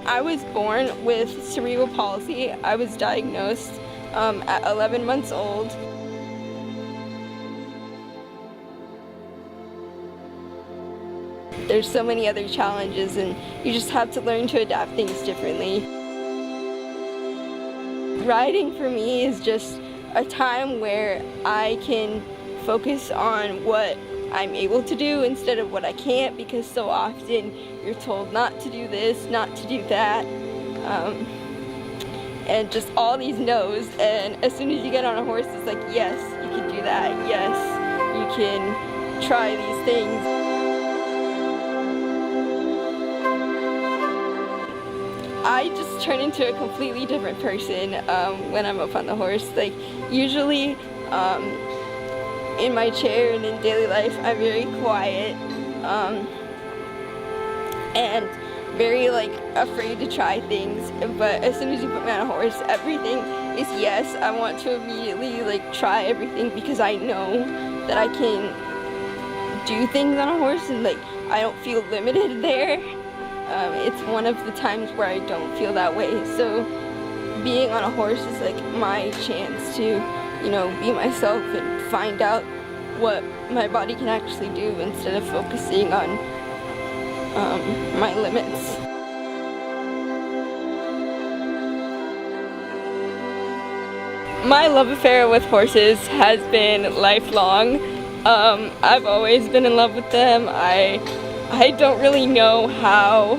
I was born with cerebral palsy. I was diagnosed at 11 months old. There's so many other challenges, and you just have to learn to adapt things differently. Riding for me is just a time where I can focus on what I'm able to do instead of what I can't, because so often you're told not to do this, not to do that, and just all these no's, and as soon as you get on a horse it's like, yes, you can do that, yes, you can try these things. I just turn into a completely different person when I'm up on the horse. Like, usually in my chair and in daily life I'm very quiet and very afraid to try things, but as soon as you put me on a horse, everything is yes. I want to immediately try everything because I know that I can do things on a horse, and I don't feel limited there. It's one of the times where I don't feel that way, so being on a horse is my chance to, be myself and find out what my body can actually do instead of focusing on my limits. My love affair with horses has been lifelong. I've always been in love with them. I don't really know how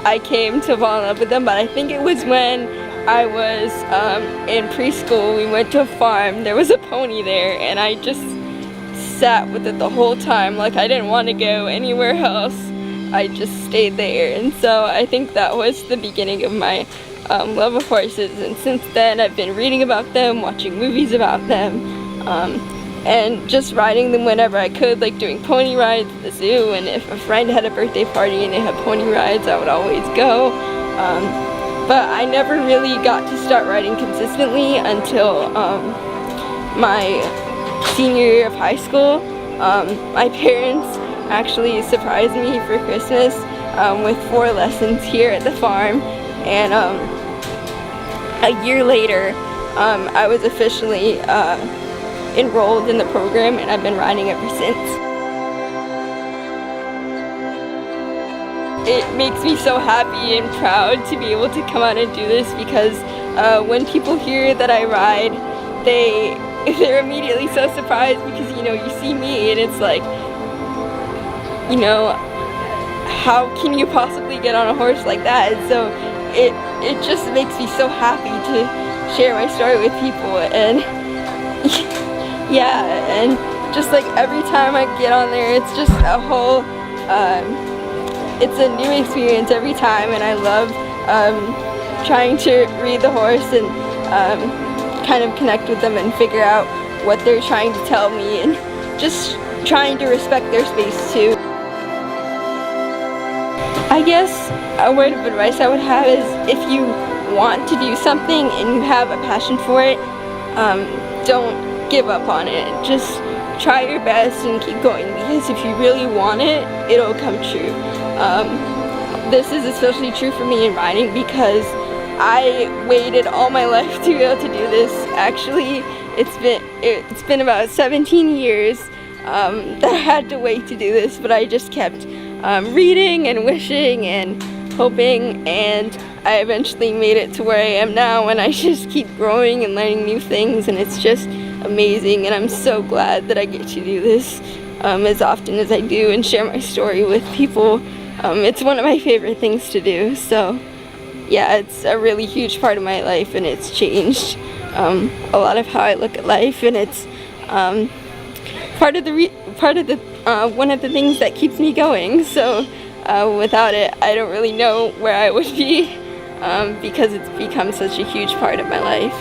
I came to fall in love with them, but I think it was when I was in preschool. We went to a farm. There was a pony there, and I just sat with it the whole time. I didn't want to go anywhere else. I just stayed there, and so I think that was the beginning of my love of horses, and since then I've been reading about them, watching movies about them, and just riding them whenever I could, doing pony rides at the zoo, and if a friend had a birthday party and they had pony rides, I would always go. But I never really got to start riding consistently until my senior year of high school. My parents actually surprised me for Christmas with 4 lessons here at the farm, and a year later I was officially enrolled in the program, and I've been riding ever since. It makes me so happy and proud to be able to come out and do this, because when people hear that I ride, they're immediately so surprised, because you see me and it's how can you possibly get on a horse like that? And so it just makes me so happy to share my story with people, and yeah, and just every time I get on there, it's just a whole it's a new experience every time, and I love trying to read the horse and kind of connect with them and figure out what they're trying to tell me, and just trying to respect their space too. I guess a word of advice I would have is, if you want to do something and you have a passion for it, don't give up on it. Just try your best and keep going, because if you really want it, it'll come true. This is especially true for me in riding, because I waited all my life to be able to do this. Actually, it's been about 17 years that I had to wait to do this, but I just kept reading and wishing and hoping, and I eventually made it to where I am now, and I just keep growing and learning new things, and it's just amazing, and I'm so glad that I get to do this as often as I do and share my story with people. It's one of my favorite things to do, so yeah, it's a really huge part of my life, and it's changed a lot of how I look at life, and it's one of the things that keeps me going. So without it, I don't really know where I would be, because it's become such a huge part of my life.